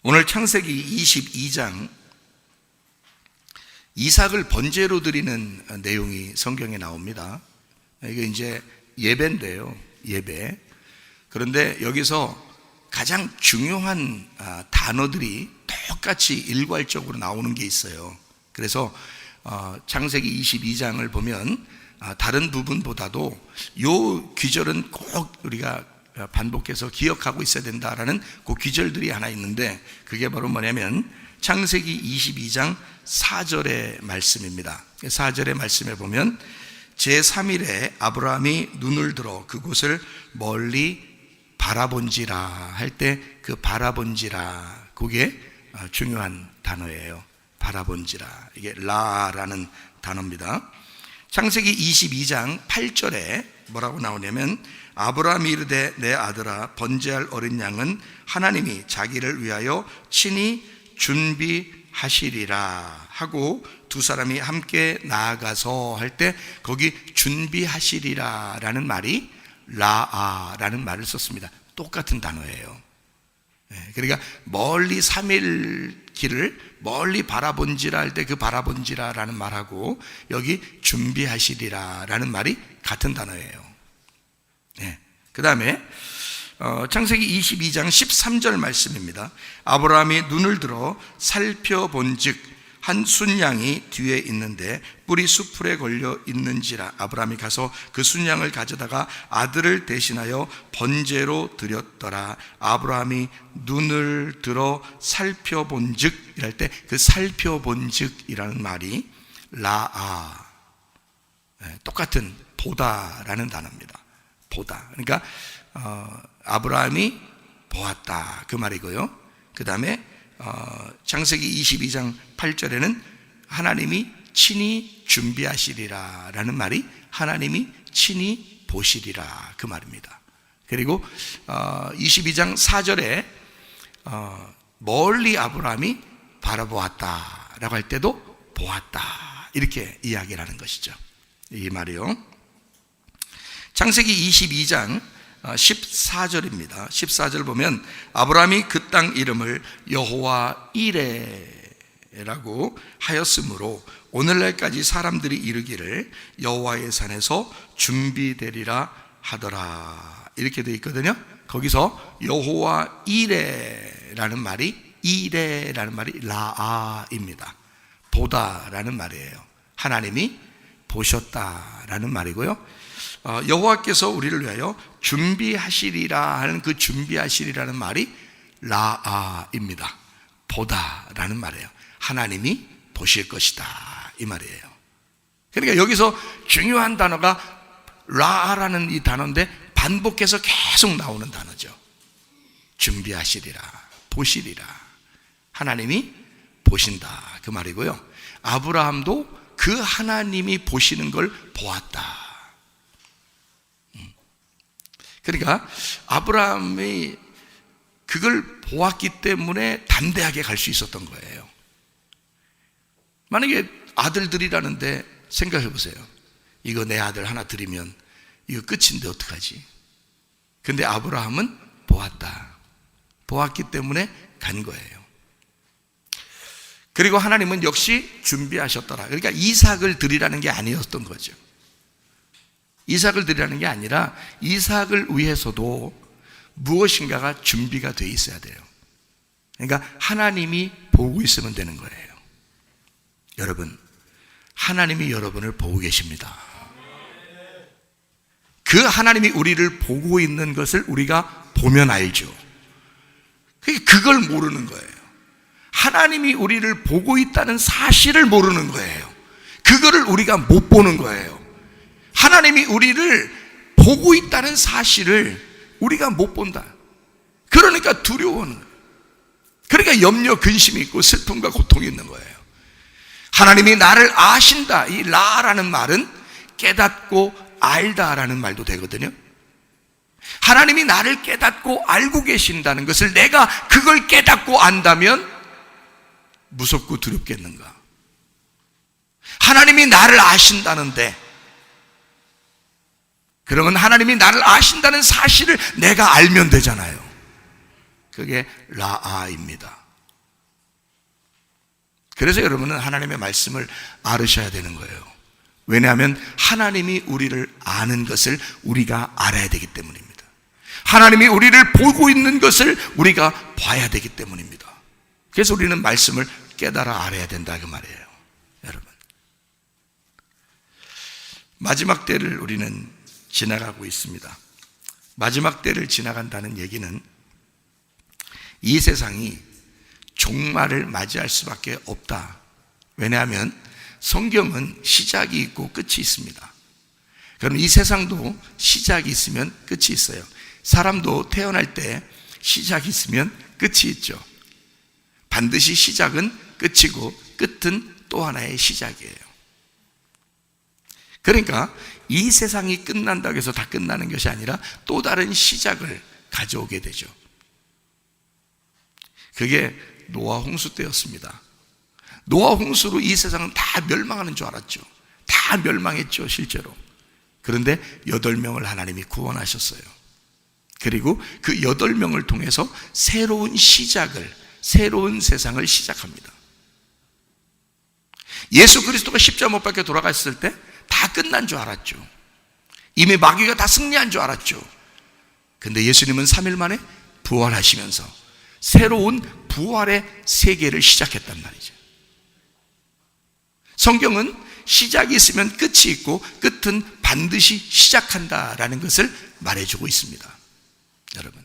오늘 창세기 22장 이삭을 번제로 드리는 내용이 성경에 나옵니다. 이게 이제 예배인데요. 예배. 그런데 여기서 가장 중요한 단어들이 똑같이 일괄적으로 나오는 게 있어요. 그래서 창세기 22장을 보면 다른 부분보다도 요 귀절은 꼭 우리가 반복해서 기억하고 있어야 된다라는 그 귀절들이 하나 있는데, 그게 바로 뭐냐면 창세기 22장 4절의 말씀입니다. 4절의 말씀에 보면 제3일에 아브라함이 눈을 들어 그곳을 멀리 바라본지라 할 때 그 바라본지라, 그게 중요한 단어예요. 바라본지라, 이게 라라는 단어입니다. 창세기 22장 8절에 뭐라고 나오냐면 아브라함이 이르되 내 아들아 번제할 어린 양은 하나님이 자기를 위하여 친히 준비하시리라 하고 두 사람이 함께 나아가서 할 때 거기 준비하시리라 라는 말이 라아라는 말을 썼습니다. 똑같은 단어예요. 그러니까 멀리 3일 길을 멀리 바라본지라 할 때 그 바라본지라 라는 말하고 여기 준비하시리라 라는 말이 같은 단어예요. 그 다음에 창세기 22장 13절 말씀입니다. 아브라함이 눈을 들어 살펴본 즉 한 순양이 뒤에 있는데 뿔이 수풀에 걸려 있는지라 아브라함이 가서 그 순양을 가져다가 아들을 대신하여 번제로 드렸더라. 아브라함이 눈을 들어 살펴본 즉 이랄 때 그 살펴본 즉 이라는 말이 라아, 똑같은 보다라는 단어입니다. 보다. 그러니까 아브라함이 보았다 그 말이고요. 그 다음에 창세기 22장 8절에는 하나님이 친히 준비하시리라 라는 말이 하나님이 친히 보시리라 그 말입니다. 그리고 22장 4절에 멀리 아브라함이 바라보았다 라고 할 때도 보았다 이렇게 이야기를 하는 것이죠. 이 말이요. 창세기 22장 14절입니다. 14절 보면 아브라함이 그 땅 이름을 여호와 이레라고 하였으므로 오늘날까지 사람들이 이르기를 여호와의 산에서 준비되리라 하더라 이렇게 되어 있거든요. 거기서 여호와 이레라는 말이 라아입니다. 보다라는 말이에요. 하나님이 보셨다라는 말이고요. 여호와께서 우리를 위하여 준비하시리라 하는 그 준비하시리라는 말이 라아입니다. 보다라는 말이에요. 하나님이 보실 것이다 이 말이에요. 그러니까 여기서 중요한 단어가 라아라는 이 단어인데 반복해서 계속 나오는 단어죠. 준비하시리라, 보시리라, 하나님이 보신다 그 말이고요. 아브라함도 그 하나님이 보시는 걸 보았다. 그러니까 아브라함이 그걸 보았기 때문에 담대하게 갈 수 있었던 거예요. 만약에 아들들이라는데 생각해 보세요. 이거 내 아들 하나 드리면 이거 끝인데 어떡하지? 근데 아브라함은 보았다. 보았기 때문에 간 거예요. 그리고 하나님은 역시 준비하셨더라. 그러니까 이삭을 드리라는 게 아니었던 거죠. 이삭을 드리라는 게 아니라 이삭을 위해서도 무엇인가가 준비가 돼 있어야 돼요. 그러니까 하나님이 보고 있으면 되는 거예요. 여러분, 하나님이 여러분을 보고 계십니다. 그 하나님이 우리를 보고 있는 것을 우리가 보면 알죠. 그걸 모르는 거예요. 하나님이 우리를 보고 있다는 사실을 모르는 거예요. 그거를 우리가 못 보는 거예요. 하나님이 우리를 보고 있다는 사실을 우리가 못 본다. 그러니까 두려워하는 거예요. 그러니까 염려, 근심이 있고 슬픔과 고통이 있는 거예요. 하나님이 나를 아신다. 이 라라는 말은 깨닫고 알다라는 말도 되거든요. 하나님이 나를 깨닫고 알고 계신다는 것을 내가 그걸 깨닫고 안다면 무섭고 두렵겠는가? 하나님이 나를 아신다는데, 그러면 하나님이 나를 아신다는 사실을 내가 알면 되잖아요. 그게 라아입니다. 그래서 여러분은 하나님의 말씀을 알으셔야 되는 거예요. 왜냐하면 하나님이 우리를 아는 것을 우리가 알아야 되기 때문입니다. 하나님이 우리를 보고 있는 것을 우리가 봐야 되기 때문입니다. 그래서 우리는 말씀을 깨달아 알아야 된다 그 말이에요. 여러분, 마지막 때를 우리는 지나가고 있습니다. 마지막 때를 지나간다는 얘기는 이 세상이 종말을 맞이할 수밖에 없다. 왜냐하면 성경은 시작이 있고 끝이 있습니다. 그럼 이 세상도 시작이 있으면 끝이 있어요. 사람도 태어날 때 시작이 있으면 끝이 있죠. 반드시 시작은 끝이고 끝은 또 하나의 시작이에요. 그러니까 이 세상이 끝난다고 해서 다 끝나는 것이 아니라 또 다른 시작을 가져오게 되죠. 그게 노아 홍수 때였습니다. 노아 홍수로 이 세상은 다 멸망하는 줄 알았죠. 다 멸망했죠, 실제로. 그런데 8명을 하나님이 구원하셨어요. 그리고 그 8명을 통해서 새로운 시작을, 새로운 세상을 시작합니다. 예수 그리스도가 십자가 못 박혀 돌아갔을 때 다 끝난 줄 알았죠. 이미 마귀가 다 승리한 줄 알았죠. 근데 예수님은 3일 만에 부활하시면서 새로운 부활의 세계를 시작했단 말이죠. 성경은 시작이 있으면 끝이 있고 끝은 반드시 시작한다라는 것을 말해주고 있습니다. 여러분,